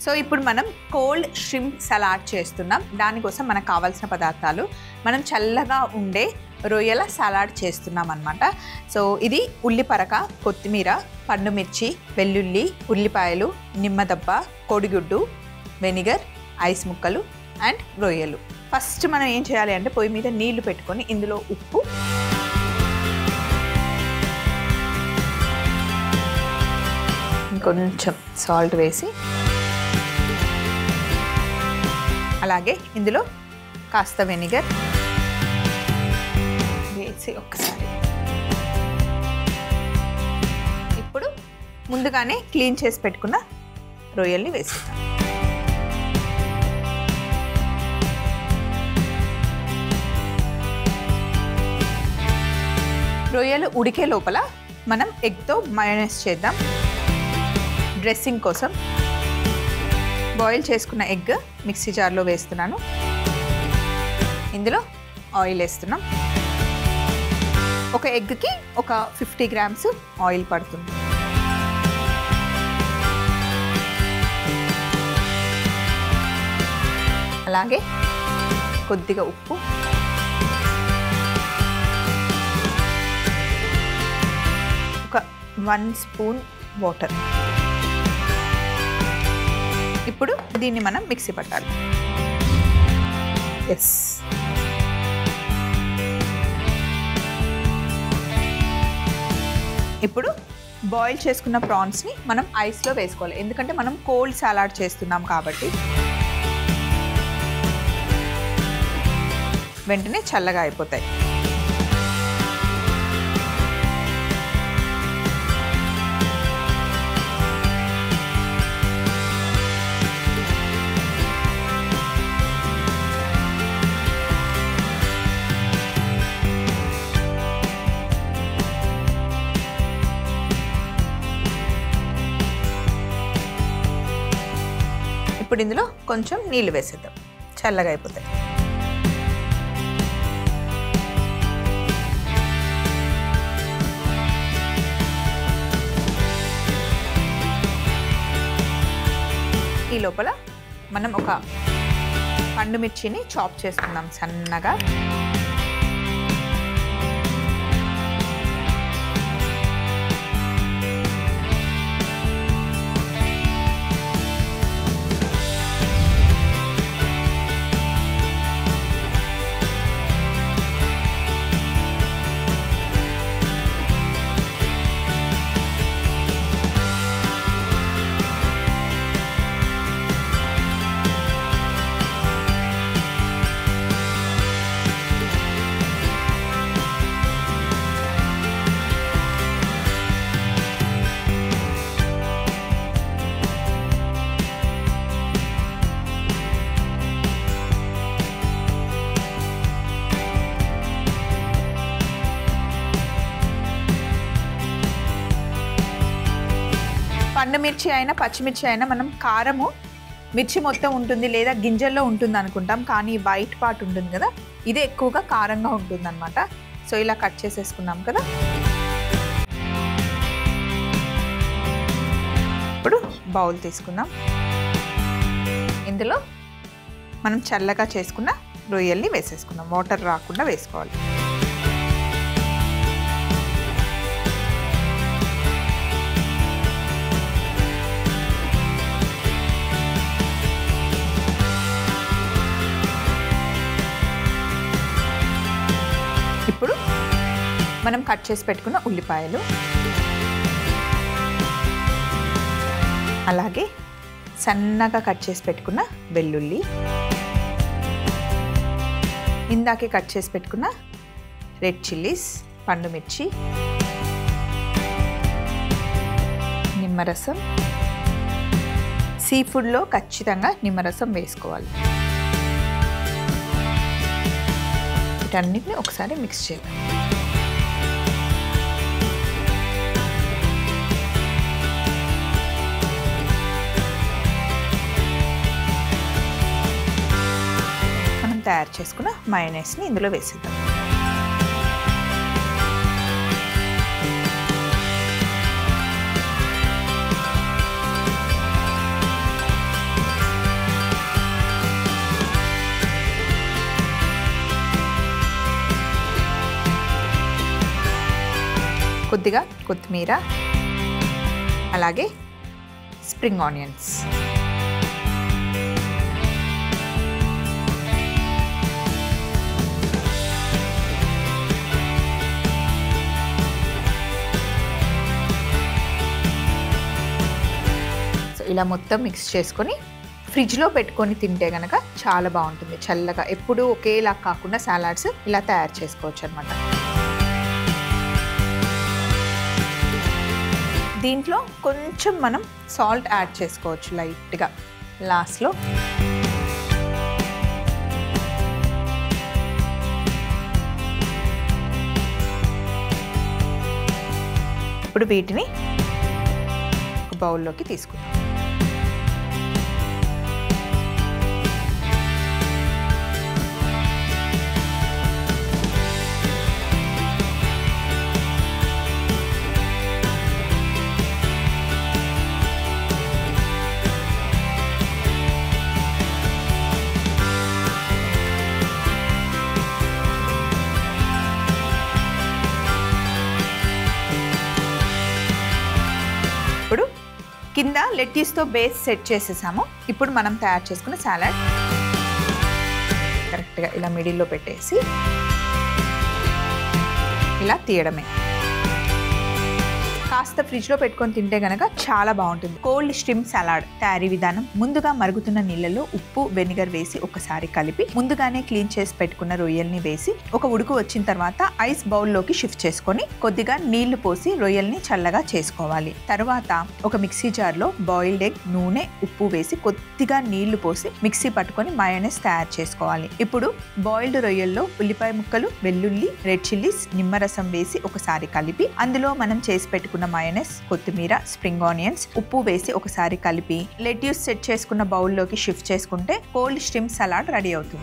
So ఇప్పుడు మనం cold shrimp salad చేస్తున్నాం. దానికోసం మనకు కావాల్సిన పదార్థాలు, మనం చల్లగా ఉండే రొయ్యల సలాడ్ చేస్తున్నాం అన్నమాట. సో ఇది ఉల్లిపరక, కొత్తిమీర, పండుమిర్చి, వెల్లుల్లి, ఉల్లిపాయలు, నిమ్మదబ్బ, కోడిగుడ్డు, వెనిగర్, ఐస్ ముక్కలు అండ్ రొయ్యలు. ఫస్ట్ మనం ఏం చేయాలి అంటే పొయ్యి మీద నీళ్లు పెట్టుకొని ఇందులో ఉప్పు, ఇంకొంచెం సాల్ట్ వేసి, అలాగే ఇందులో కాస్త వెనిగర్ వేసి ఒక్కసారి ఇప్పుడు ముందుగానే క్లీన్ చేసి పెట్టుకున్న రొయ్యల్ని వేసేద్దాం. రొయ్యలు ఉడికే లోపల మనం ఎగ్తో మయోనైస్ చేద్దాం. డ్రెస్సింగ్ కోసం బాయిల్ చేసుకున్న ఎగ్ మిక్సీ జార్లో వేస్తున్నాను. ఇందులో ఆయిల్ వేస్తున్నాం. ఒక ఎగ్కి ఒక 50 గ్రామ్స్ ఆయిల్ పడుతుంది. అలాగే కొద్దిగా ఉప్పు, ఒక 1 స్పూన్ వాటర్. ఇప్పుడు దీన్ని మనం మిక్సీ పట్టాలి. ఇప్పుడు బాయిల్ చేసుకున్న ప్రాన్స్ని మనం ఐస్లో వేసుకోవాలి, ఎందుకంటే మనం కోల్డ్ సలాడ్ చేస్తున్నాం కాబట్టి వెంటనే చల్లగా అయిపోతాయి. ఇప్పుడు ఇందులో కొంచెం నీళ్ళు వేసేద్దాం, చల్లగా అయిపోతాయి. ఈ లోపల మనం ఒక పండుమిర్చిని చాప్ చేసుకుందాం సన్నగా. పండుమిర్చి అయినా పచ్చిమిర్చి అయినా మనం కారము మిర్చి మొత్తం ఉంటుంది లేదా గింజల్లో ఉంటుంది అనుకుంటాం, కానీ వైట్ పార్ట్ ఉంటుంది కదా, ఇది ఎక్కువగా కారంగా ఉంటుంది అన్నమాట. సో ఇలా కట్ చేసేసుకున్నాం కదా. ఇప్పుడు బౌల్ తీసుకుందాం. ఇందులో మనం చల్లగా చేసుకున్న రొయ్యల్ని వేసేసుకుందాం. వాటర్ రాకుండా వేసుకోవాలి. ఇప్పుడు మనం కట్ చేసి పెట్టుకున్న ఉల్లిపాయలు, అలాగే సన్నగా కట్ చేసి పెట్టుకున్న వెల్లుల్లి, ఇందాకే కట్ చేసి పెట్టుకున్న రెడ్ చిల్లీస్, పండుమిర్చి, నిమ్మరసం. సీ ఫుడ్లో ఖచ్చితంగా నిమ్మరసం వేసుకోవాలి. వీటన్నిటిని ఒకసారి మిక్స్ చేయాలి. మనం తయారు చేసుకున్న మయోనైస్ని ఇందులో వేసేద్దాం. కొద్దిగా కొత్తిమీర, అలాగే స్ప్రింగ్ ఆనియన్స్. సో ఇలా మొత్తం మిక్స్ చేసుకొని ఫ్రిడ్జ్లో పెట్టుకొని తింటే కనుక చాలా బాగుంటుంది. చల్లగా ఎప్పుడూ ఒకేలా కాకుండా సలాడ్స్ ఇలా తయారు చేసుకోవచ్చు అనమాట. దీంట్లో కొంచెం మనం సాల్ట్ యాడ్ చేసుకోవచ్చు లైట్గా లాస్ట్లో. ఇప్పుడు వీటిని ఒక బౌల్లోకి తీసుకుందాం. ఇప్పుడు కింద లెట్యూస్తో బేస్ సెట్ చేసేసాము. ఇప్పుడు మనం తయారు చేసుకున్న సాలడ్ కరెక్ట్గా ఇలా మిడిల్లో పెట్టేసి ఇలా తీయడమే. కాస్త ఫ్రిడ్జ్లో పెట్టుకొని తింటే కనుక చాలా బాగుంటుంది. కోల్డ్ ష్రింప్ సలాడ్ తయారీ విధానం: ముందుగా మరుగుతున్న నీళ్ళలో ఉప్పు, వెనిగర్ వేసి ఒకసారి కలిపి ముందుగానే క్లీన్ చేసి పెట్టుకున్న రొయ్యల్ని వేసి ఒక ఉడుకు వచ్చిన తర్వాత ఐస్ బౌల్లోకి షిఫ్ట్ చేసుకొని కొద్దిగా నీళ్లు పోసి రొయ్యల్ని చల్లగా చేసుకోవాలి. తర్వాత ఒక మిక్సీ జార్లో బాయిల్డ్ ఎగ్, నూనె, ఉప్పు వేసి కొద్దిగా నీళ్లు పోసి మిక్సీ పట్టుకొని మయోనైస్ తయారు చేసుకోవాలి. ఇప్పుడు బాయిల్డ్ రొయ్యల్లో ఉల్లిపాయ ముక్కలు, వెల్లుల్లి, రెడ్ చిల్లీస్, నిమ్మరసం వేసి ఒకసారి కలిపి అందులో మనం చేసి పెట్టుకున్న మయోనైస్, కొత్తిమీర, స్ప్రింగ్ ఆనియన్స్, ఉప్పు వేసి ఒకసారి కలిపి లెట్యూస్ సెట్ చేసుకున్న బౌల్లోకి షిఫ్ట్ చేసుకుంటే కోల్డ్ ష్రింప్ సలాడ్ రెడీ అవుతుంది.